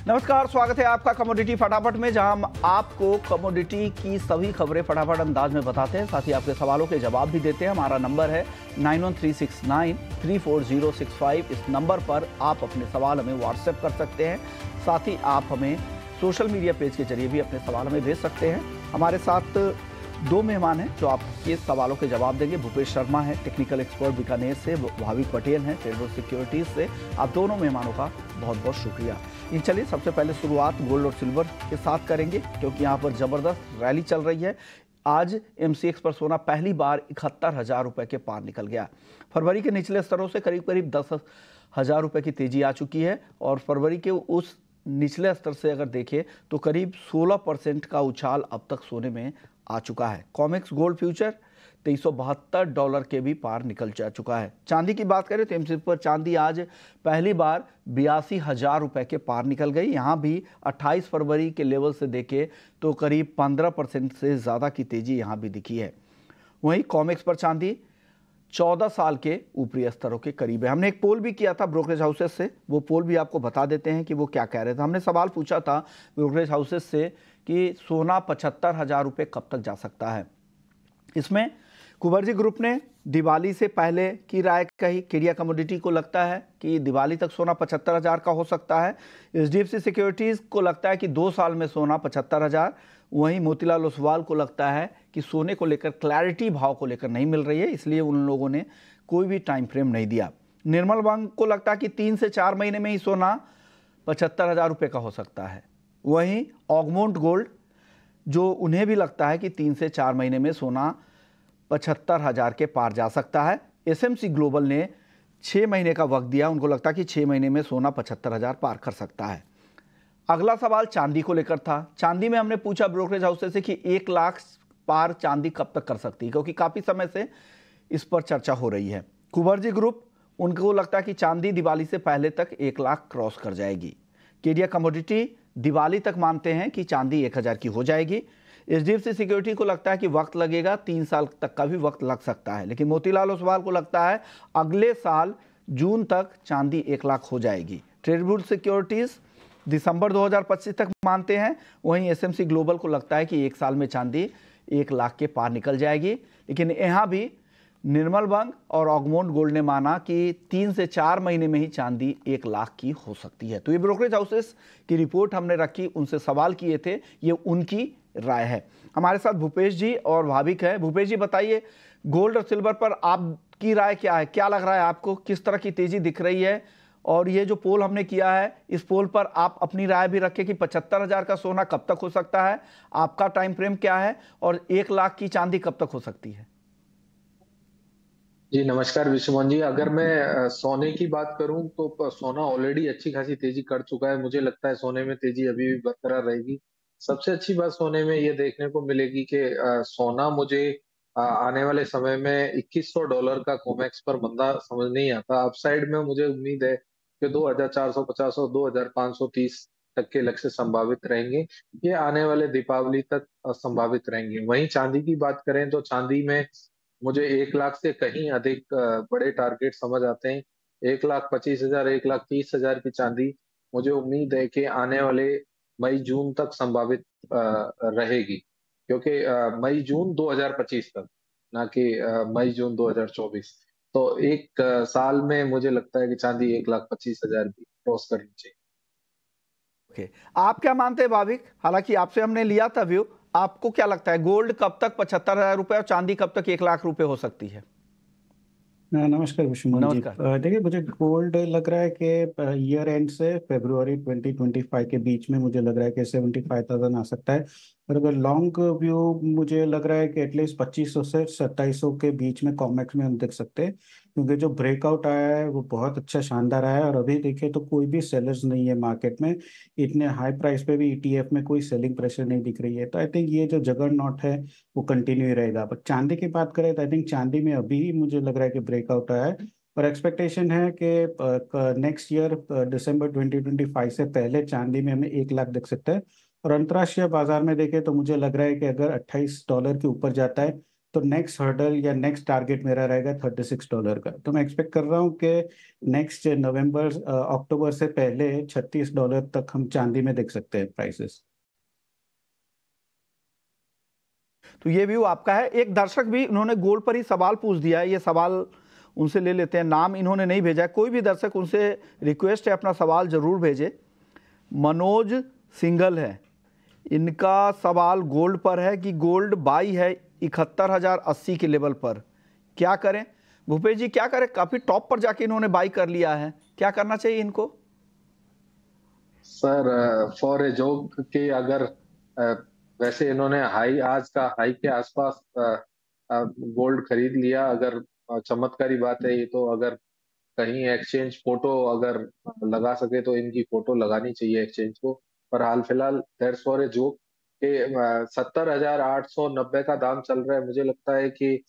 नमस्कार, स्वागत है आपका कमोडिटी फटाफट में, जहां हम आपको कमोडिटी की सभी खबरें फटाफट अंदाज में बताते हैं, साथ ही आपके सवालों के जवाब भी देते हैं। हमारा नंबर है 9136934065। इस नंबर पर आप अपने सवाल हमें व्हाट्सएप कर सकते हैं। साथ ही आप हमें सोशल मीडिया पेज के जरिए भी अपने सवाल हमें भेज सकते हैं। हमारे साथ दो मेहमान हैं जो आपके सवालों के जवाब देंगे। भूपेश शर्मा है टेक्निकल एक्सपर्ट बीकानेर से, भाविक पटेल हैं ट्रेडबुल सिक्योरिटीज से। आप दोनों मेहमानों का बहुत बहुत शुक्रिया। चलिए सबसे पहले शुरुआत गोल्ड और सिल्वर के साथ करेंगे, क्योंकि यहाँ पर जबरदस्त रैली चल रही है। आज MCX पर सोना पहली बार 71,000 रुपये के पार निकल गया। फरवरी के निचले स्तरों से करीब करीब 10,000 रुपये की तेजी आ चुकी है, और फरवरी के उस निचले स्तर से अगर देखें तो करीब 16% का उछाल अब तक सोने में आ चुका है। कॉमेक्स गोल्ड फ्यूचर $2372 के भी पार निकल जा चुका है। चांदी की बात करें तो MCX पर चांदी आज पहली बार 82,000 रुपये के पार निकल गई। यहाँ भी 28 फरवरी के लेवल से देखें तो करीब 15% से ज़्यादा की तेज़ी यहाँ भी दिखी है। वहीं कॉमेक्स पर चांदी 14 साल के ऊपरी स्तरों के करीब है। हमने एक पोल भी किया था ब्रोकरेज हाउसेस से, वो पोल भी आपको बता देते हैं कि वो क्या कह रहे थे। हमने सवाल पूछा था ब्रोकरेज हाउसेस से कि सोना 75,000 रुपये कब तक जा सकता है। इसमें कुबर्जी ग्रुप ने दिवाली से पहले की राय कही। केडिया कमोडिटी को लगता है कि दिवाली तक सोना 75,000 का हो सकता है। HDFC सिक्योरिटीज़ को लगता है कि 2 साल में सोना 75,000। वहीं मोतीलाल ओसवाल को लगता है कि सोने को लेकर क्लैरिटी भाव को लेकर नहीं मिल रही है, इसलिए उन लोगों ने कोई भी टाइम फ्रेम नहीं दिया। निर्मल बंग को लगता है कि 3 से 4 महीने में ही सोना 75,000 रुपये का हो सकता है। वहीं ऑगमोंट गोल्ड, जो उन्हें भी लगता है कि 3 से 4 महीने में सोना 75,000 के पार जा सकता है। SMC ग्लोबल ने 6 महीने का वक्त दिया, उनको लगता है कि 6 महीने में सोना 75,000 पार कर सकता है। अगला सवाल चांदी को लेकर था। चांदी में हमने पूछा ब्रोकरेज हाउस से कि 1 लाख पार चांदी कब तक कर सकती है, क्योंकि काफ़ी समय से इस पर चर्चा हो रही है। कुबर्जी ग्रुप, उनको लगता है कि चांदी दिवाली से पहले तक 1 लाख क्रॉस कर जाएगी। केडिया कमोडिटी दिवाली तक मानते हैं कि चांदी 1,000 की हो जाएगी। HDFC सिक्योरिटी को लगता है कि वक्त लगेगा, 3 साल तक का भी वक्त लग सकता है। लेकिन मोतीलाल ओसवाल को लगता है अगले साल जून तक चांदी 1 लाख हो जाएगी। ट्रेडबुल सिक्योरिटीज़ दिसंबर 2025 तक मानते हैं। वहीं SMC ग्लोबल को लगता है कि 1 साल में चांदी 1 लाख के पार निकल जाएगी। लेकिन यहाँ भी निर्मल बंग और ऑगमोंट गोल्ड ने माना कि 3 से 4 महीने में ही चांदी 1 लाख की हो सकती है। तो ये ब्रोकरेज हाउसेस की रिपोर्ट हमने रखी, उनसे सवाल किए थे, ये उनकी राय है। हमारे साथ भूपेश जी और भाविक है। भूपेश जी बताइए, गोल्ड और सिल्वर पर आपकी राय क्या है? क्या लग रहा है आपको, किस तरह की तेजी दिख रही है? और ये जो पोल हमने किया है, इस पोल पर आप अपनी राय भी रखें कि 75,000 का सोना कब तक हो सकता है, आपका टाइम फ्रेम क्या है, और 1 लाख की चांदी कब तक हो सकती है? जी नमस्कार विश्वमोहन जी। अगर मैं सोने की बात करूं तो सोना ऑलरेडी अच्छी खासी तेजी कर चुका है। मुझे लगता है सोने में तेजी अभी भी बरकरार रहेगी। सबसे अच्छी बात सोने में ये देखने को मिलेगी कि सोना मुझे आने वाले समय में $2,100 का कोमेक्स पर बंदा समझ नहीं आता। अपसाइड में मुझे उम्मीद है कि 2,450 और 2,530 तक के लक्ष्य संभावित रहेंगे। ये आने वाले दीपावली तक संभावित रहेंगे। वहीं चांदी की बात करें तो चांदी में मुझे 1 लाख से कहीं अधिक बड़े टारगेट समझ आते हैं। 1,25,000, 1,30,000 की चांदी मुझे उम्मीद है कि आने वाले मई जून तक संभावित रहेगी, क्योंकि मई जून 2025 तक, ना कि मई जून 2024। तो एक साल में मुझे लगता है कि चांदी 1,25,000 की क्रॉस करनी चाहिए। ओके, आप क्या मानते हैं भाविक? हालांकि आपसे हमने लिया था व्यू, आपको क्या लगता है गोल्ड कब तक 75,000 रुपये और चांदी कब तक 1 लाख रुपए हो सकती है? नमस्कार विश्वमोहन जी। नमस्कार। देखिए, मुझे गोल्ड लग रहा है कि ईयर एंड से फरवरी 2025 के बीच में मुझे लग रहा है कि 75,000 आ सकता है। और अगर लॉन्ग व्यू, मुझे लग रहा है कि एटलीस्ट 2500 से 2700 के बीच में कॉमेक्स में हम देख सकते हैं, क्योंकि जो ब्रेकआउट आया है वो बहुत अच्छा शानदार आया है। और अभी देखिए तो कोई भी सेलर्स नहीं है मार्केट में। इतने हाई प्राइस पे भी ETF में कोई सेलिंग प्रेशर नहीं दिख रही है। तो आई थिंक ये जो जगरनॉट है वो कंटिन्यू ही रहेगा। बट चांदी की बात करें तो आई थिंक चांदी में अभी मुझे लग रहा है कि ब्रेकआउट आया है, और एक्सपेक्टेशन है कि नेक्स्ट ईयर दिसंबर 2025 से पहले चांदी में हमें 1 लाख दिख सकता है। और अंतर्राष्ट्रीय बाजार में देखें तो मुझे लग रहा है कि अगर $28 के ऊपर जाता है तो नेक्स्ट हर्डल या नेक्स्ट टारगेट मेरा रहेगा $36 का। तो मैं एक्सपेक्ट कर रहा हूँ कि नेक्स्ट अक्टूबर से पहले $36 तक हम चांदी में देख सकते हैं प्राइसेस। तो ये व्यू आपका है। एक दर्शक भी उन्होंने गोल्ड पर ही सवाल पूछ दिया है, ये सवाल उनसे ले लेते हैं। नाम इन्होंने नहीं भेजा है, कोई भी दर्शक उनसे रिक्वेस्ट है अपना सवाल जरूर भेजे। मनोज सिंगल है, इनका सवाल गोल्ड पर है कि गोल्ड बाई है 71,080 के लेवल पर, क्या करें? भूपेश जी क्या करें? काफी टॉप पर जाके इन्होंने बाई कर लिया है, क्या करना चाहिए इनको? सर फॉर ए जोक कि अगर वैसे इन्होंने आज का हाई के आसपास गोल्ड खरीद लिया, अगर चमत्कारी बात है ये तो। अगर कहीं एक्सचेंज फोटो अगर लगा सके तो इनकी फोटो लगानी चाहिए एक्सचेंज को। पर हाल फिलहाल दैट्स फॉर ए जोक कि 70,890 का दाम चल रहा है। मुझे लगता है कि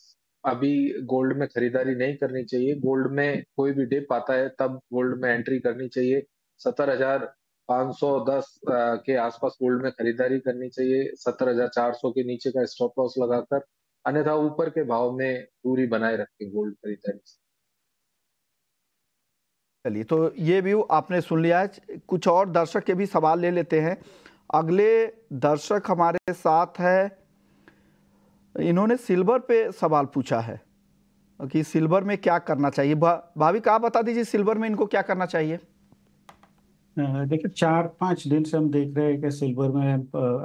अभी गोल्ड में खरीदारी नहीं करनी चाहिए। गोल्ड में कोई भी डिप आता है तब गोल्ड में एंट्री करनी चाहिए। 70,510 के आसपास गोल्ड में खरीदारी करनी चाहिए, 70,400 के नीचे का स्टॉप लॉस लगाकर। अन्यथा ऊपर के भाव में दूरी बनाए रख के गोल्ड खरीदारी। चलिए, तो ये व्यू आपने सुन लिया है। कुछ और दर्शक के भी सवाल ले लेते हैं। अगले दर्शक हमारे साथ है, इन्होंने सिल्वर पे सवाल पूछा है कि सिल्वर में क्या करना चाहिए। भाविक आप बता दीजिए सिल्वर में इनको क्या करना चाहिए? देखिए 4-5 दिन से हम देख रहे हैं कि सिल्वर में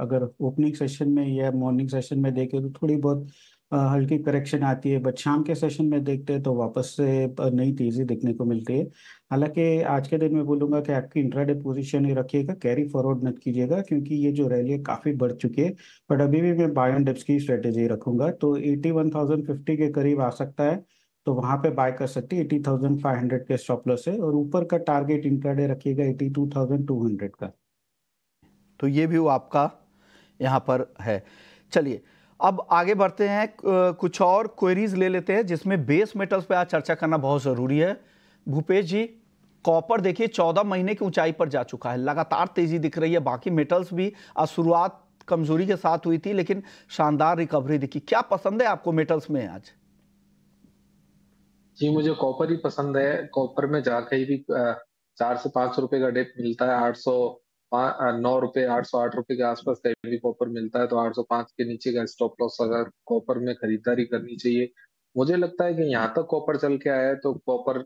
अगर ओपनिंग सेशन में या मॉर्निंग सेशन में देखें तो थोड़ी बहुत हल्की करेक्शन आती है, बट शाम के सेशन में देखते हैं तो वापस से नई तेजी देखने को मिलती है। हालांकि आज के दिन में बोलूंगा कि आपकी इंट्राडे पोजीशन ही रखिएगा, कैरी फॉरवर्ड मत कीजिएगा, क्योंकि ये जो रैली है काफ़ी बढ़ चुकी है। बट अभी भी मैं बाय ऑन डिप्स की स्ट्रेटेजी रखूंगा, तो 81,050 के करीब आ सकता है, तो वहां पे बाय कर सकते हैं। 80,500 के स्टॉप लॉस है, और ऊपर का टारगेट इंट्राडे रखिएगा 82,200 का। तो ये व्यू आपका यहाँ पर है। चलिए अब आगे बढ़ते हैं, कुछ और क्वेरीज ले लेते हैं जिसमें बेस मेटल्स पे आज चर्चा करना बहुत ज़रूरी है। भूपेश जी, कॉपर देखिए 14 महीने की ऊंचाई पर जा चुका है, लगातार तेजी दिख रही है। बाकी मेटल्स भी आज शुरुआत कमजोरी के साथ हुई थी लेकिन शानदार रिकवरी दिखी। क्या पसंद है आपको मेटल्स में आज? जी मुझे कॉपर ही पसंद है। कॉपर में जहाँ कहीं भी 4 से 5 रुपए का डिप मिलता है, 809 रुपए 808 रुपए के आसपास कहीं भी कॉपर मिलता है, तो 805 के नीचे का स्टॉप लॉस अगर कॉपर में खरीदारी करनी चाहिए। मुझे लगता है कि यहाँ तक कॉपर चल के आया है तो कॉपर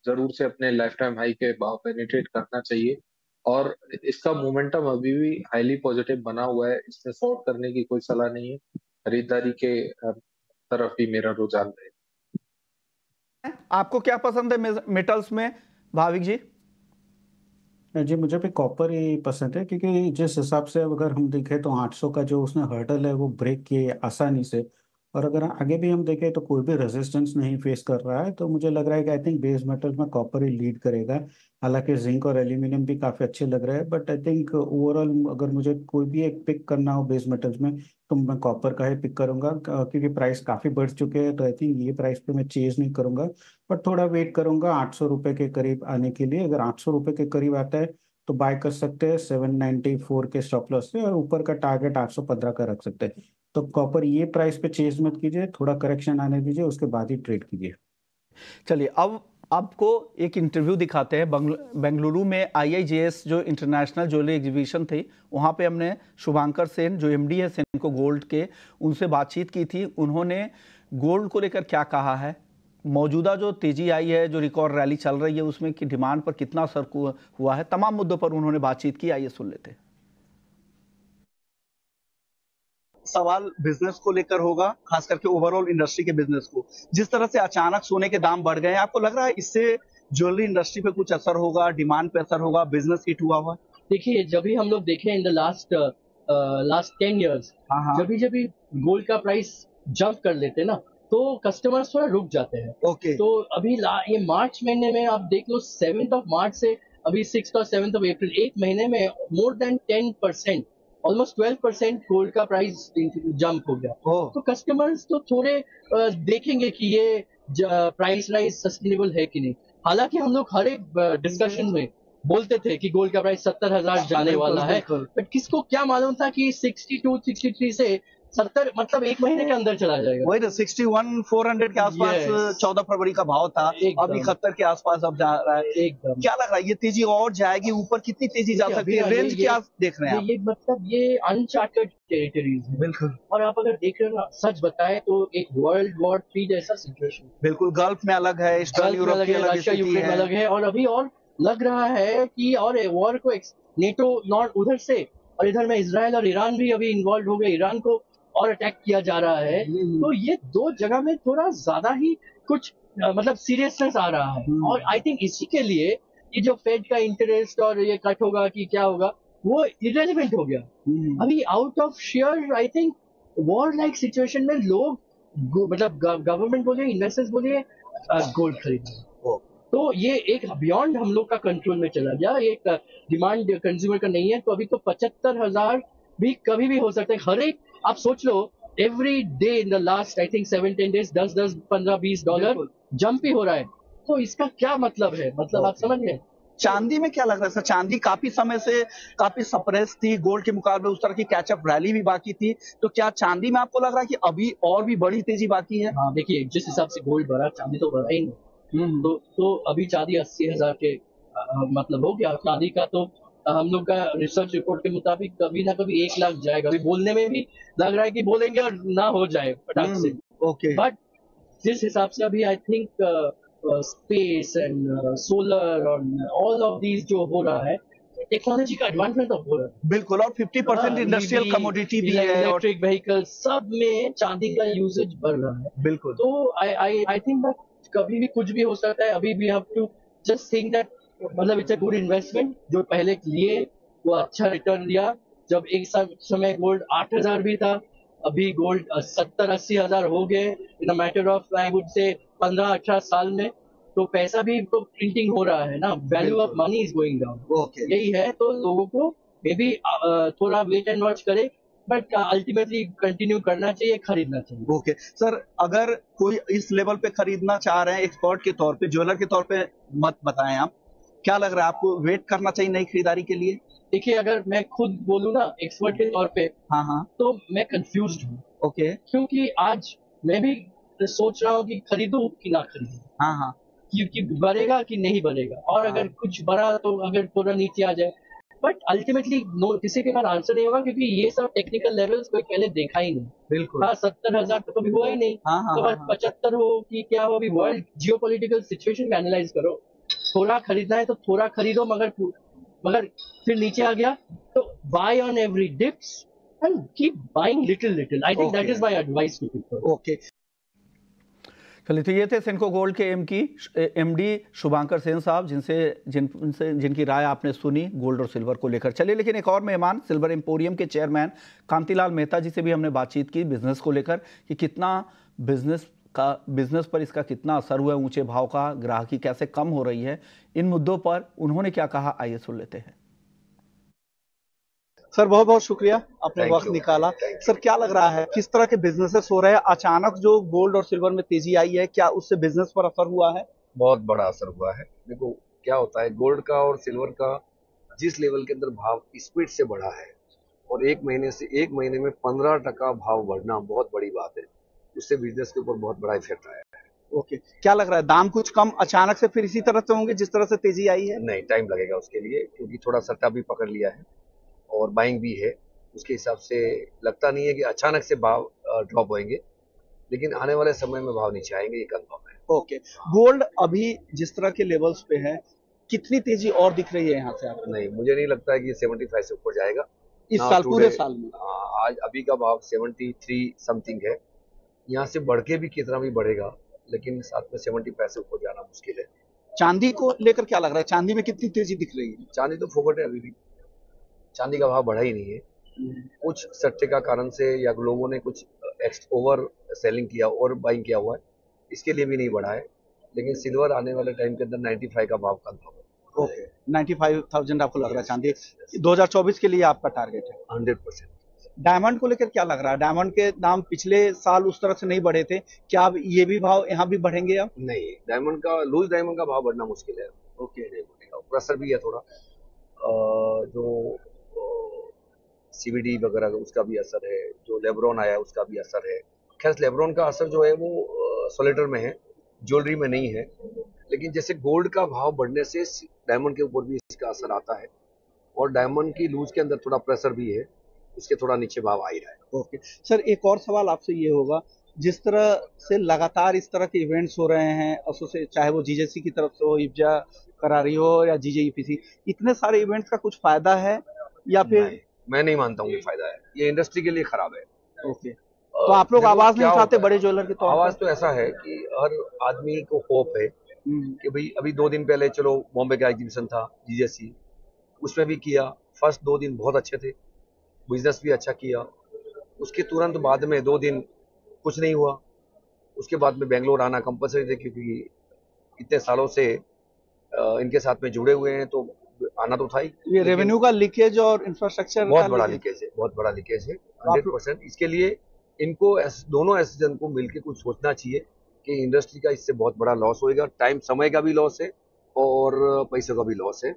जरूर से अपने लाइफ टाइम हाई के भाव पेनिट्रेट करना चाहिए। और इसका मोमेंटम अभी भी हाईली पॉजिटिव बना हुआ है, इसमें शॉर्ट करने की कोई सलाह नहीं है। खरीदारी के तरफ ही मेरा रुझान है। आपको क्या पसंद है मेटल्स में भाविक जी? जी मुझे भी कॉपर ही पसंद है, क्योंकि जिस हिसाब से अगर हम देखें तो 800 का जो उसने हर्डल है वो ब्रेक किए आसानी से, और अगर आगे भी हम देखें तो कोई भी रेजिस्टेंस नहीं फेस कर रहा है, तो मुझे लग रहा है कि आई थिंक बेस मेटल में कॉपर ही लीड करेगा। हालांकि जिंक और एल्यूमिनियम भी काफ़ी अच्छे लग रहे हैं, बट आई थिंक ओवरऑल अगर मुझे कोई भी एक पिक करना हो बेस मेटल्स में तो मैं कॉपर का ही पिक करूंगा, क्योंकि प्राइस काफ़ी बढ़ चुके हैं। तो आई थिंक ये प्राइस पे मैं चेज नहीं करूंगा, बट थोड़ा वेट करूंगा 800 रुपये के करीब आने के लिए। अगर 800 रुपये के करीब आता है तो बाय कर सकते हैं 794 के स्टॉप लॉस से, और ऊपर का टारगेट 815 का रख सकते हैं। तो कॉपर ये प्राइस पे चेज मत कीजिए, थोड़ा करेक्शन आने दीजिए, उसके बाद ही ट्रेड कीजिए। चलिए अब आपको एक इंटरव्यू दिखाते हैं। बेंगलुरु में IIJS जो इंटरनेशनल ज्वेलरी एग्जीबिशन थी, वहाँ पे हमने शुभांकर सेन जो MD है सेनको गोल्ड के, उनसे बातचीत की थी। उन्होंने गोल्ड को लेकर क्या कहा है, मौजूदा जो तेजी आई है, जो रिकॉर्ड रैली चल रही है, उसमें की डिमांड पर कितना असर हुआ है, तमाम मुद्दों पर उन्होंने बातचीत की। आइए सुन लेते हैं। सवाल बिजनेस को लेकर होगा, खास करके ओवरऑल इंडस्ट्री के बिजनेस को। जिस तरह से अचानक सोने के दाम बढ़ गए हैं, आपको लग रहा है इससे ज्वेलरी इंडस्ट्री पे कुछ असर होगा, डिमांड पे असर होगा, बिजनेस हिट हुआ हुआ? देखिए, जब भी हम लोग देखें इन द लास्ट 10 years, जब भी गोल्ड का प्राइस जंप कर लेते ना तो कस्टमर्स थोड़ा रुक जाते हैं। ओके। तो अभी ये मार्च महीने में आप देख लो, 7th of मार्च से अभी 6th और 7th of अप्रैल, एक महीने में मोर देन 10%, ऑलमोस्ट 12% गोल्ड का प्राइस जंप हो गया। तो कस्टमर्स तो थोड़े देखेंगे कि ये प्राइस राइज सस्टेनेबल है कि नहीं। हालांकि हम लोग हर एक डिस्कशन में बोलते थे कि गोल्ड का प्राइस 70,000 जाने वाला है, बट किसको क्या मालूम था कि 62-63 से 70 मतलब एक महीने के अंदर चला जाएगा। वही ना 61,400 के आसपास Yes. 14 फरवरी का भाव था, एकदम। अब 71 के आसपास अब जा रहा है। एकदम। क्या लग रहा है ये तेजी और जाएगी ऊपर, कितनी तेजी जा देखिए, सकती है? अभी रेंज ये- क्या देख रहे हैं आप? ये मतलब ये अनचार्टेड टेरिटरीज है। बिल्कुल और आप अगर देख रहे हो ना, सच बताएं तो एक वर्ल्ड वॉर 3 जैसा सिचुएशन, बिल्कुल, गल्फ में अलग है, ईस्टर्न गल्फ में यूरोप अलग की है, अलग रशिया स्थिति यूक्रेन में है। अलग है, और अभी और लग रहा है कि और वॉर को नेटो नॉर्थ उधर से, और इधर में इसराइल और ईरान भी अभी इन्वॉल्व हो गए, ईरान को और अटैक किया जा रहा है। तो ये दो जगह में थोड़ा ज्यादा ही कुछ मतलब सीरियसनेस आ रहा है, और आई थिंक इसी के लिए ये जो फेड का इंटरेस्ट और ये कट होगा कि क्या होगा वो इरेलीवेंट हो गया। अभी out of share I think war like situation में लोग मतलब गवर्नमेंट बोलिए, इन्वेस्टर्स बोलिए, गोल्ड खरीद रहे हैं। तो ये एक बियॉन्ड हम लोग का कंट्रोल में चला गया, एक डिमांड कंज्यूमर का नहीं है। तो अभी तो 75,000 भी कभी भी हो सकता है। हर एक आप सोच लो, every day in the last I think 7-10 days 10, 15, $20 jump ही हो रहा है। तो इसका क्या मतलब है, मतलब आप समझ गए। चांदी में क्या लग रहा है सर? चांदी काफी समय से काफी सप्रेस थी, गोल्ड के मुकाबले उस तरह की कैचअप रैली भी बाकी थी, तो क्या चांदी में आपको लग रहा है कि अभी और भी बड़ी तेजी बाकी है? हाँ देखिए, जिस हिसाब से गोल्ड बढ़ा, चांदी तो बढ़ा ही नहीं। तो अभी चांदी 80,000 के मतलब हो गया चांदी का। तो हम लोग का रिसर्च रिपोर्ट के मुताबिक कभी ना कभी 1 लाख जाएगा। अभी बोलने में भी लग रहा है कि बोलेंगे और ना हो जाए फटाक से। ओके, बट जिस हिसाब से अभी I think space and solar और ऑल ऑफ दीज जो हो रहा है, टेक्नोलॉजी का एडवांसमेंट हो रहा है। बिल्कुल, और 50% इंडस्ट्रियल कमोडिटी भी है, और इलेक्ट्रिक व्हीकल सब में चांदी का यूसेज बढ़ रहा है। बिल्कुल तो आई थिंक दैट कभी भी कुछ भी हो सकता है। अभी we have to just think that मतलब इट्स अ गुड इन्वेस्टमेंट। जो पहले लिए वो अच्छा रिटर्न दिया। जब एक समय गोल्ड 8,000 भी था, अभी गोल्ड 70-80,000 हो गए in a matter of I would say 15-18 साल में। तो पैसा भी तो प्रिंटिंग हो रहा है ना, value of money is going down. Okay, यही है, तो लोगों को मे बी थोड़ा वेट एंड वॉच करे, बट अल्टीमेटली कंटिन्यू करना चाहिए, खरीदना चाहिए। ओके सर, अगर कोई इस लेवल पे खरीदना चाह रहे हैं एक्सपर्ट के तौर पे, ज्वेलर के तौर पे मत बताएं आप, क्या लग रहा है आपको, वेट करना चाहिए नई खरीदारी के लिए? देखिए, अगर मैं खुद बोलूँ ना एक्सपर्ट के तौर पे, हाँ हाँ, तो मैं कंफ्यूज्ड हूँ। ओके, क्योंकि आज मैं भी सोच रहा हूँ कि खरीदूं कि ना खरीदूं, हाँ हाँ, क्योंकि बढ़ेगा कि नहीं बढ़ेगा, और अगर कुछ बढ़ा तो अगर थोड़ा नीचे आ जाए। बट अल्टीमेटली किसी के पास आंसर नहीं होगा, क्योंकि ये सब टेक्निकल लेवल्स कोई पहले देखा ही नहीं। बिल्कुल, हाँ, 70,000 तो कभी हुआ ही नहीं। हाँ हाँ, तो हाँ, बस 75 हो कि क्या हो, अभी वर्ल्ड जियोपॉलिटिकल सिचुएशन का एनालाइज करो। थोड़ा खरीदना है तो थोड़ा खरीदो, मगर फिर नीचे आ गया तो buy on every dips and keep buying little little. I think that is my advice to people. Okay. चलिए, तो ये थे सेनको गोल्ड के एमडी शुभांकर सेन साहब, जिनकी राय आपने सुनी गोल्ड और सिल्वर को लेकर। चलिए, लेकिन एक और मेहमान सिल्वर एम्पोरियम के चेयरमैन कांतिलाल मेहता जी से भी हमने बातचीत की बिजनेस को लेकर, कि कितना बिजनेस पर इसका कितना असर हुआ है, ऊंचे भाव का, ग्राहकी कैसे कम हो रही है, इन मुद्दों पर उन्होंने क्या कहा, आइए सुन लेते हैं। सर बहुत बहुत शुक्रिया, आपने वक्त निकाला। सर क्या लग रहा है, किस तरह के बिजनेसेस हो रहे हैं? अचानक जो गोल्ड और सिल्वर में तेजी आई है, क्या उससे बिजनेस पर असर हुआ है? बहुत बड़ा असर हुआ है। देखो क्या होता है, गोल्ड का और सिल्वर का जिस लेवल के अंदर भाव स्पीड से बढ़ा है, और एक महीने में 15% भाव बढ़ना बहुत बड़ी बात है। उससे बिजनेस के ऊपर बहुत बड़ा इफेक्ट आया है। ओके, क्या लग रहा है, दाम कुछ कम अचानक से फिर इसी तरह से होंगे जिस तरह से तेजी आई है? नहीं, टाइम लगेगा उसके लिए, क्योंकि थोड़ा सट्टा भी पकड़ लिया है और बाइंग भी है। उसके हिसाब से लगता नहीं है कि अचानक से भाव ड्रॉप होंगे, लेकिन आने वाले समय में भाव नीचे आएंगे, ये कंफर्म है। ओके, गोल्ड अभी जिस तरह के लेवल्स पे है, कितनी तेजी और दिख रही है यहाँ से आपको? नहीं, मुझे नहीं लगता है कि 75 से ऊपर जाएगा इस साल, पूरे साल में? आज अभी का भाव 73 समथिंग है। यहाँ से बढ़ के भी कितना भी बढ़ेगा, लेकिन साथ में 75 से ऊपर जाना मुश्किल है। चांदी को लेकर क्या लग रहा है, चांदी में कितनी तेजी दिख रही है? चांदी तो फोकट है, अभी भी चांदी का भाव बढ़ा ही नहीं है। कुछ सट्टे का कारण से या लोगों ने कुछ ओवर सेलिंग किया और बाइंग किया हुआ है, इसके लिए भी नहीं बढ़ा है। लेकिन सिल्वर आने वाले टाइम के अंदर 95 का भाव कंफर्म है। ओके, 95,000 आपको लग रहा है चांदी 2024 के लिए आपका टारगेट है? 100%। डायमंड को लेकर क्या लग रहा है? डायमंड के दाम पिछले साल उस तरह से नहीं बढ़े थे, क्या अब ये भी भाव यहाँ भी बढ़ेंगे अब? नहीं, लूज डायमंड का भाव बढ़ना मुश्किल है। ओके, प्रेशर भी है थोड़ा। जो CVD वगैरह का उसका भी असर है, जो लेब्रॉन आया उसका भी असर है। खैर लेब्रॉन का असर जो है वो सोलेटर में है, ज्वेलरी में नहीं है, लेकिन जैसे गोल्ड का भाव बढ़ने से डायमंड के ऊपर भी इसका असर आता है, और डायमंड की लूज के अंदर थोड़ा प्रेशर भी है, उसके थोड़ा नीचे भाव आ ही रहा है। ओके सर, एक और सवाल आपसे ये होगा, जिस तरह से लगातार इस तरह के इवेंट्स हो रहे हैं एसोसिएट, चाहे वो जीजेसी की तरफ से हो, इब्जा करा रही हो या जीजेईपीसी, इतने सारे इवेंट्स का कुछ फायदा है या फिर? मैं नहीं मानता हूँ कि फायदा है, ये इंडस्ट्री के लिए खराब है। ओके, तो आप लोग आवाज नहीं उठाते बड़े ज्वेलर के तौर पर? आवाज तो ऐसा है कि हर आदमी को होप है कि भाई अभी 2 दिन पहले चलो बॉम्बे का एग्जीबिशन था जीजेसी, उसमें भी किया, फर्स्ट 2 दिन बहुत अच्छे थे, बिजनेस भी अच्छा किया, उसके तुरंत बाद में 2 दिन कुछ नहीं हुआ, उसके बाद में बेंगलोर आना कंपलसरी थे, क्योंकि इतने सालों से इनके साथ में जुड़े हुए हैं, तो आना तो था ही। ये रेवेन्यू का लीकेज और इंफ्रास्ट्रक्चर बहुत बड़ा लीकेज है, बहुत बड़ा लीकेज है 100%। इसके लिए इनको दोनों एसोसिएशन को मिलकर कुछ सोचना चाहिए कि इंडस्ट्री का इससे बहुत बड़ा लॉस होएगा, टाइम समय का भी लॉस है और पैसे का भी लॉस है,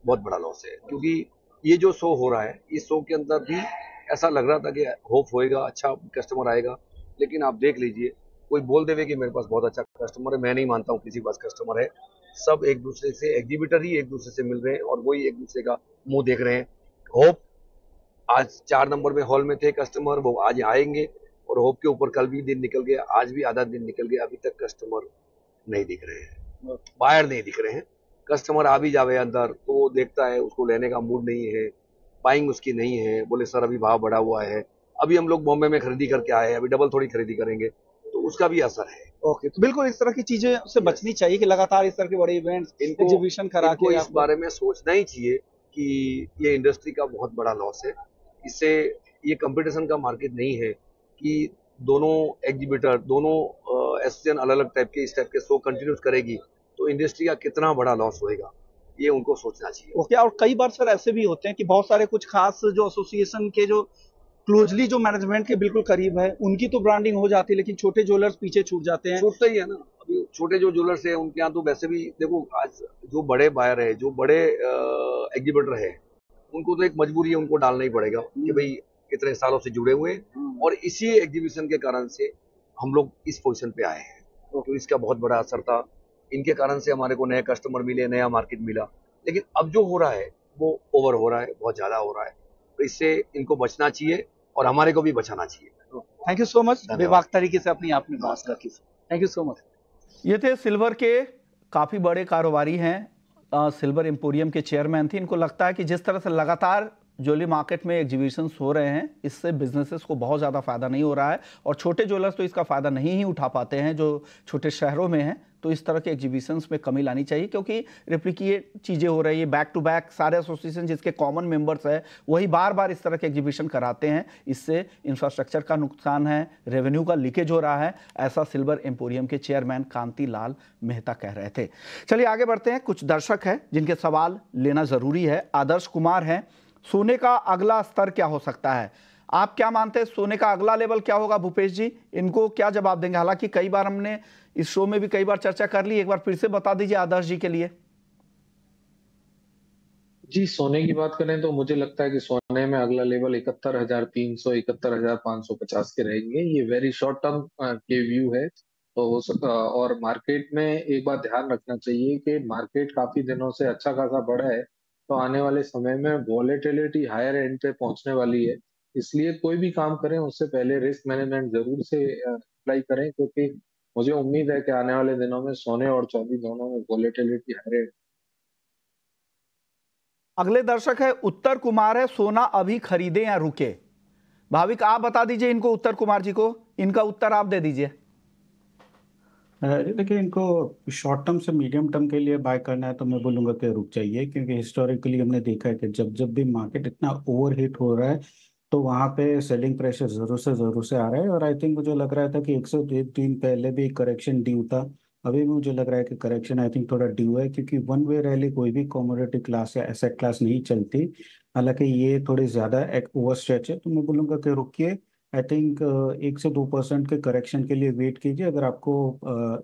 बहुत बड़ा लॉस है। क्योंकि ये जो शो हो रहा है, इस शो के अंदर भी ऐसा लग रहा था कि होप होएगा, अच्छा कस्टमर आएगा, लेकिन आप देख लीजिए, कोई बोल देवे कि मेरे पास बहुत अच्छा कस्टमर है, मैं नहीं मानता हूँ किसी के पास कस्टमर है। सब एक दूसरे से, एग्जीबिटर ही एक दूसरे से मिल रहे हैं और वही एक दूसरे का मुंह देख रहे हैं। होप आज 4 नंबर में हॉल में थे कस्टमर, वो आज आएंगे, और होप के ऊपर कल भी दिन निकल गया, आज भी आधा दिन निकल गया, अभी तक कस्टमर नहीं दिख रहे हैं, बायर नहीं दिख रहे हैं। कस्टमर आ भी जावे अंदर तो वो देखता है, उसको लेने का मूड नहीं है, बाइंग उसकी नहीं है, बोले सर अभी भाव बढ़ा हुआ है, अभी हम लोग बॉम्बे में खरीदी करके आए हैं, अभी डबल थोड़ी खरीदी करेंगे, तो उसका भी असर है। ओके, तो बिल्कुल इस तरह की चीजें से बचनी चाहिए कि लगातार इस तरह के बड़े इवेंट्स, एग्जीबिशन करा के इस बारे में सोचना ही चाहिए कि ये इंडस्ट्री का बहुत बड़ा लॉस है। इससे ये कंपटीशन का मार्केट नहीं है कि दोनों एग्जीबिटर, दोनों एसोसिएशन अलग अलग टाइप के इस टाइप के शो कंटिन्यूस करेगी तो इंडस्ट्री का कितना बड़ा लॉस होएगा, ये उनको सोचना चाहिए। ओके, और कई बार सर ऐसे भी होते हैं कि बहुत सारे कुछ खास जो एसोसिएशन के जो क्लोजली जो मैनेजमेंट के बिल्कुल करीब है, उनकी तो ब्रांडिंग हो जाती है, लेकिन छोटे ज्वेलर्स पीछे छूट जाते हैं। छूटता ही है ना, अभी छोटे जो ज्वेलर्स है उनके यहाँ तो वैसे भी देखो, आज जो बड़े बायर है, जो बड़े एग्जीबिटर है, उनको तो एक मजबूरी है, उनको डालना ही पड़ेगा कि भाई इतने सालों से जुड़े हुए हैं और इसी एग्जीबिशन के कारण से हम लोग इस पोजीशन पे आए हैं, तो इसका बहुत बड़ा असर था। इनके कारण से हमारे को नए कस्टमर मिले, नया मार्केट मिला, लेकिन अब जो हो रहा है वो ओवर हो रहा है, बहुत ज्यादा हो रहा है, तो इससे इनको बचना चाहिए और हमारे को भी बचाना चाहिए। थैंक यू सो मच, बेबाक तरीके से अपनी आपने बात रखी। Thank you so much. ये थे सिल्वर के काफ़ी बड़े कारोबारी हैं, सिल्वर एम्पोरियम के चेयरमैन थे। इनको लगता है कि जिस तरह से लगातार ज्वेलरी मार्केट में एग्जीबिशंस हो रहे हैं, इससे बिजनेसेस को बहुत ज़्यादा फ़ायदा नहीं हो रहा है और छोटे ज्वेलर्स तो इसका फ़ायदा नहीं ही उठा पाते हैं जो छोटे शहरों में हैं। तो इस तरह के एग्जीबिशंस में कमी लानी चाहिए, क्योंकि रिप्लिकेट चीज़ें हो रही है, बैक टू बैक सारे एसोसिएशन जिसके कॉमन मेंबर्स है वही बार बार इस तरह के एग्जीबिशन कराते हैं। इससे इंफ्रास्ट्रक्चर का नुकसान है, रेवेन्यू का लीकेज हो रहा है, ऐसा सिल्वर एम्पोरियम के चेयरमैन कांति लाल मेहता कह रहे थे। चलिए आगे बढ़ते हैं। कुछ दर्शक हैं जिनके सवाल लेना ज़रूरी है। आदर्श कुमार हैं, सोने का अगला स्तर क्या हो सकता है? आप क्या मानते हैं, सोने का अगला लेवल क्या होगा? भूपेश जी इनको क्या जवाब देंगे? हालांकि कई बार हमने इस शो में भी कई बार चर्चा कर ली, एक बार फिर से बता दीजिए आदर्श जी के लिए। जी, सोने की बात करें तो मुझे लगता है कि सोने में अगला लेवल 71,300 71,550 के रहेंगे। ये वेरी शॉर्ट टर्म के व्यू है, तो हो सकता। और मार्केट में एक बात ध्यान रखना चाहिए कि मार्केट काफी दिनों से अच्छा खासा बढ़ा है, तो आने वाले समय में वॉलेटिलिटी हायर एंड पे पहुंचने वाली है। इसलिए कोई भी काम करें उससे पहले रिस्क मैनेजमेंट जरूर से अप्लाई करें, क्योंकि मुझे उम्मीद है कि आने वाले दिनों में सोने और चांदी दोनों में वॉलेटिलिटी हायर। अगले दर्शक है उत्तर कुमार है, सोना अभी खरीदे या रुके? भाविक आप बता दीजिए इनको, उत्तर कुमार जी को इनका उत्तर आप दे दीजिए। देखिए, इनको शॉर्ट टर्म से मीडियम टर्म के लिए बाय करना है तो मैं बोलूंगा कि रुक जाइए, क्योंकि हिस्टोरिकली हमने देखा है कि जब जब भी मार्केट इतना ओवरहीट हो रहा है तो वहाँ पे सेलिंग प्रेशर जरूर से आ रहा है। और आई थिंक मुझे लग रहा था कि 101 दिन पहले भी करेक्शन ड्यू था, अभी भी मुझे लग रहा है कि करेक्शन आई थिंक थोड़ा ड्यू है, क्योंकि वन वे रैली कोई भी कमोडिटी क्लास या एसेट क्लास नहीं चलती। हालांकि ये थोड़ी ज्यादा एक ओवर स्ट्रेच है, तो मैं बोलूंगा कि रुकिए। आई थिंक 1 से 2% के करेक्शन के लिए वेट कीजिए। अगर आपको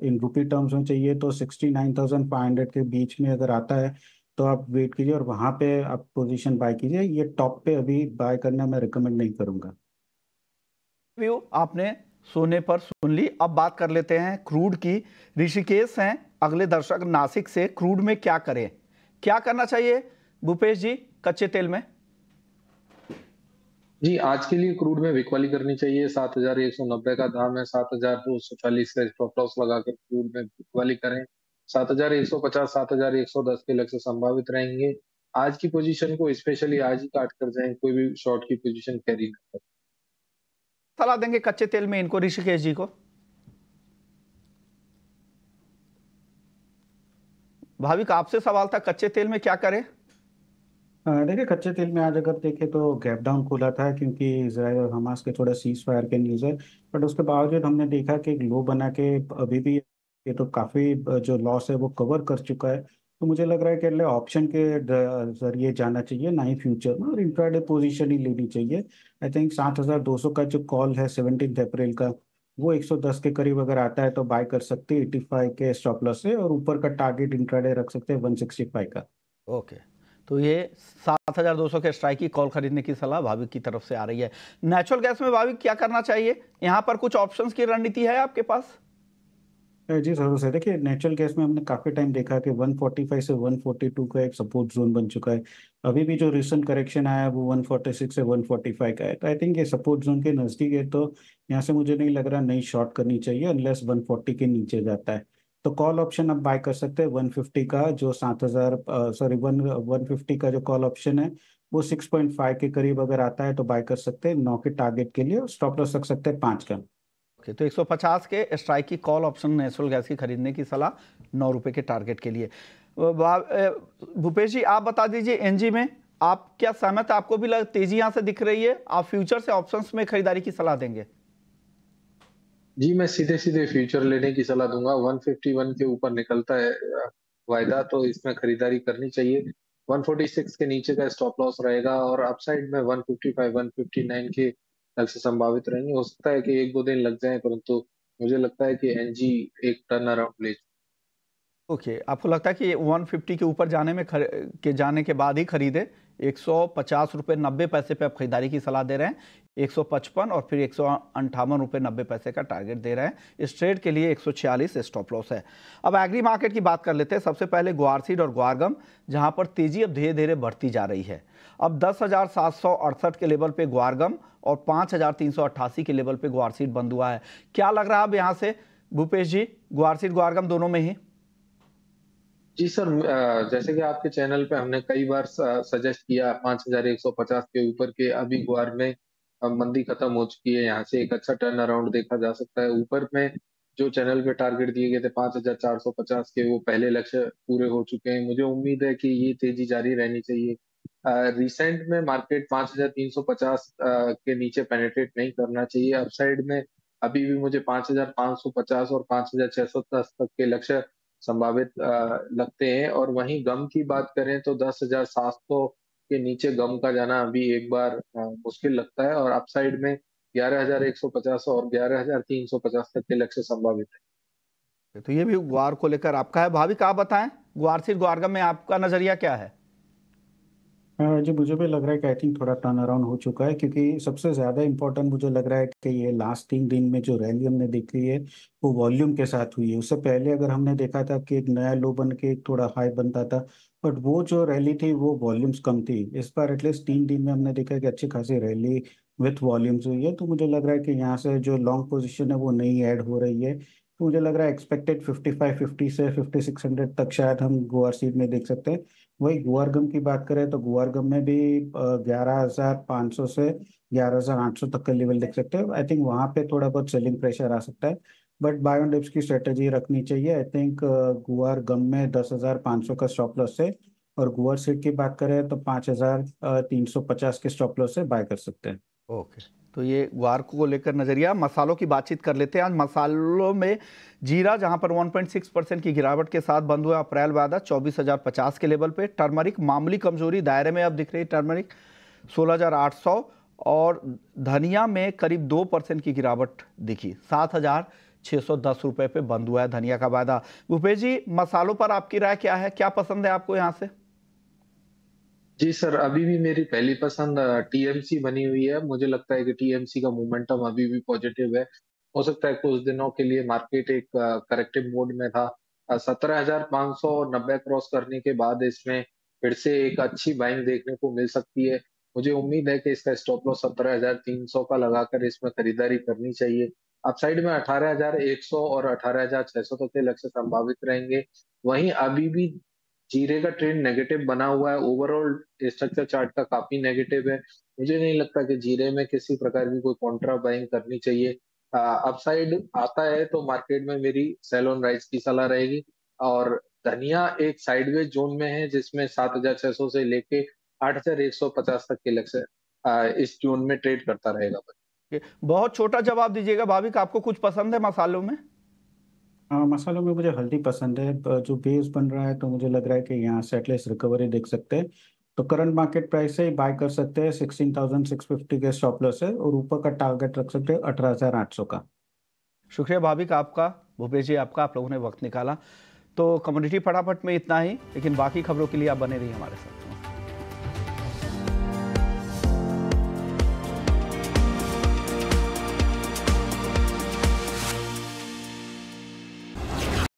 इन रुपी टर्म्स में चाहिए तो 69,500 के बीच में अगर आता है तो आप वेट कीजिए और वहाँ पे आप पोजीशन बाय कीजिए। ये टॉप पे अभी बाय करना मैं रिकमेंड नहीं करूँगा। व्यू आपने सोने पर सुन ली। अब बात कर लेते हैं क्रूड की। ऋषिकेश हैं अगले दर्शक नासिक से। क्रूड में क्या करें, क्या करना चाहिए भूपेश जी कच्चे तेल में? जी, आज के लिए क्रूड में बिकवाली करनी चाहिए। 7,190 का दाम है, 7,240 का स्टॉप लॉस लगाकर क्रूड में बिकवाली करें। 7,150, 7,110 के लक्ष्य संभावित रहेंगे। आज की पोजीशन को स्पेशली आज ही काट कर जाएं, कोई भी शॉर्ट की पोजीशन कैरी न करें। सलाह देंगे कच्चे तेल में इनको, ऋषिकेश जी को? भाविक आपसे सवाल था, कच्चे तेल में क्या करें? देखिए कच्चे तेल में आज अगर देखें तो गैप डाउन खुला था, क्योंकि इजराइल और हमास के थोड़ा सीज फायर के न्यूज़ है। बट उसके बावजूद हमने देखा कि एक लो बना के अभी भी ये तो काफ़ी जो लॉस है वो कवर कर चुका है। तो मुझे लग रहा है कि ऑप्शन के जरिए जाना चाहिए, ना ही फ्यूचर में, और इंट्राडे पोजीशन ही लेनी चाहिए। आई थिंक 7,200 का जो कॉल है 17 अप्रैल का, वो 110 के करीब अगर आता है तो बाय कर सकते हैं 85 के स्टॉप लॉस से, और ऊपर का टारगेट इंट्राडे रख सकते हैं 165 का। ओके, तो ये 7,200 के स्ट्राइक की कॉल खरीदने की सलाह भाविक की तरफ से आ रही है। नेचुरल गैस में भाविक क्या करना चाहिए? यहाँ पर कुछ ऑप्शंस की रणनीति है आपके पास? जी जरूर सर, देखिए नेचुरल गैस में हमने काफी टाइम देखा कि 145 से 142 का एक सपोर्ट जोन बन चुका है। अभी भी जो रिसेंट करेक्शन आया है वो 146 से 145 का है। तो आई थिंक ये सपोर्ट जोन के नजदीक है, तो यहाँ से मुझे नहीं लग रहा नई शॉर्ट करनी चाहिए अनलेस 140 के नीचे जाता है। तो कॉल ऑप्शन आप बाय कर सकते हैं 150 का, जो 150 का जो कॉल ऑप्शन है वो 6.5 के करीब अगर आता है तो बाय कर सकते हैं 9 के टारगेट के लिए। स्टॉप लॉस रख सकते हैं 5 का। ओके, तो 150 के स्ट्राइक की कॉल ऑप्शन नेचुरल गैस की खरीदने की सलाह 9 रुपए के टारगेट के लिए। भूपेश जी आप बता दीजिए, एनजी में आप क्या सहमत है? आपको भी तेजी यहां से दिख रही है? आप फ्यूचर से ऑप्शंस में खरीदारी की सलाह देंगे? जी, मैं सीधे सीधे फ्यूचर लेने की सलाह दूंगा। 151 के ऊपर निकलता है वायदा, तो इसमें खरीदारी करनी चाहिए। 146 के नीचे का स्टॉप लॉस रहेगा और अपसाइड में 155, 159 के लक्ष्य संभावित रहेंगे। हो सकता है कि 1-2 दिन लग जाए, परंतु मुझे लगता है कि एनजी एक टर्न अराउंड ले। ओके, आपको लगता है कि 150 के ऊपर जाने के बाद ही खरीदे? 150 रुपये 90 पैसे पे आप खरीदारी की सलाह दे रहे हैं, 155 और फिर 158 रुपये 90 पैसे का टारगेट दे रहे हैं। इस ट्रेड के लिए 146 स्टॉप लॉस है। अब एग्री मार्केट की बात कर लेते हैं। सबसे पहले ग्वार सीड और ग्वारगम, जहां पर तेजी अब धीरे धीरे बढ़ती जा रही है। अब 10,768 के लेवल पे ग्वारगम और 5,388 के लेवल पे ग्वार सीड बंद हुआ है। क्या लग रहा है अब यहाँ से भूपेश जी, ग्वार सीड ग्वारगम दोनों में ही? जी सर, जैसे कि आपके चैनल पे हमने कई बार सजेस्ट किया 5,150 के ऊपर के अभी गुआर में मंदी खत्म हो चुकी है। यहाँ से एक अच्छा टर्न अराउंड देखा जा सकता है। ऊपर में जो चैनल पे टारगेट दिए गए थे 5,450 के, वो पहले लक्ष्य पूरे हो चुके हैं। मुझे उम्मीद है कि ये तेजी जारी रहनी चाहिए। रिसेंट में मार्केट 5,350 के नीचे पेनिट्रेट नहीं करना चाहिए। अपसाइड में अभी भी मुझे 5,550 और 5,610 तक के लक्ष्य संभावित लगते हैं। और वहीं गम की बात करें तो 10,700 के नीचे गम का जाना अभी एक बार मुश्किल लगता है, और अपसाइड में 11,150 और 11,350 तक के लक्ष्य संभावित है। तो ये भी ग्वार को लेकर आपका है। भाविक आप बताएं, ग्वार सीड ग्वारगम में आपका नजरिया क्या है? जी मुझे भी लग रहा है कि आई थिंक थोड़ा टर्न अराउंड हो चुका है, क्योंकि सबसे ज़्यादा इम्पोर्टेंट मुझे लग रहा है कि ये लास्ट 3 दिन में जो रैली हमने देखी है वो वॉल्यूम के साथ हुई है। उससे पहले अगर हमने देखा था कि एक नया लो बन के एक थोड़ा हाई बनता था, बट वो जो रैली थी वो वॉल्यूम्स कम थी। इस बार एटलीस्ट 3 दिन में हमने देखा कि अच्छी खासी रैली विथ वॉल्यूम्स हुई है। तो मुझे लग रहा है कि यहाँ से जो लॉन्ग पोजिशन है वो नई ऐड हो रही है। तो मुझे लग रहा है एक्सपेक्टेड 5550 से 5600 तक शायद हम गोआर सीड में देख सकते हैं। वही गुआरगम की बात करें तो गुआरगम में भी 11,500 से 11,800 तक का लेवल देख सकते हैं। आई थिंक वहाँ पे थोड़ा बहुत सेलिंग प्रेशर आ सकता है, बट बाय ऑन डिप्स की स्ट्रेटेजी रखनी चाहिए। आई थिंक गुआरगम में 10,500 का स्टॉप लॉस है, और गुआर सीड की बात करें तो 5,350 के स्टॉप लॉस से बाय कर सकते हैं। ओके, तो ये ग्वार को लेकर नजरिया। मसालों की बातचीत कर लेते हैं। आज मसालों में जीरा जहां पर 1.6% की गिरावट के साथ बंद हुआ अप्रैल वादा 24,050 के लेवल पे। टर्मरिक मामूली कमजोरी दायरे में अब दिख रही, टर्मरिक 16,800, और धनिया में करीब 2% की गिरावट दिखी, 7,610 रुपए पे बंद हुआ है धनिया का वादा। भूपेश जी, मसालों पर आपकी राय क्या है? क्या पसंद है आपको यहाँ से? जी सर, अभी भी मेरी पहली पसंद टीएमसी बनी हुई है। मुझे लगता है कि टीएमसी का मोमेंटम अभी भी पॉजिटिव है। हो सकता है कुछ दिनों के लिए मार्केट एक करेक्टिव मोड में था। 17,590 क्रॉस करने के बाद इसमें फिर से एक अच्छी बाइंग देखने को मिल सकती है। मुझे उम्मीद है कि इसका स्टॉप लॉस 17,300 का लगाकर इसमें खरीदारी करनी चाहिए। अपसाइड में 18,100 और 18,600 तक के लक्ष्य संभावित रहेंगे। वहीं अभी भी जीरे का ट्रेंड नेगेटिव बना हुआ है। ओवरऑल स्ट्रक्चर चार्ट का काफी नेगेटिव है। मुझे नहीं लगता कि जीरे में किसी प्रकार की कोई कॉन्ट्रा बाइंग करनी चाहिए। अपसाइड आता है तो मार्केट में मेरी सेल ऑन राइज की सलाह रहेगी। और धनिया एक साइडवेज जोन में है जिसमें 7,600 से लेके 8,150 तक के लक्ष्य इस जोन में ट्रेड करता रहेगा। बहुत छोटा जवाब दीजिएगा भाविक, आपको कुछ पसंद है मसालों में? मसालों में मुझे हल्दी पसंद है। जो बेस बन रहा है तो मुझे लग रहा है कि यहाँ सेटलेस रिकवरी देख सकते हैं। तो करंट मार्केट प्राइस से बाय कर सकते हैं। 16,650 के स्टॉप लॉस है और ऊपर का टारगेट रख सकते हैं 18,800 का। शुक्रिया भाविक आपका, भूपेश जी आपका, आप लोगों ने वक्त निकाला। तो कम्युनिटी फटाफट में इतना ही, लेकिन बाकी खबरों के लिए आप बने रहिए हमारे साथ।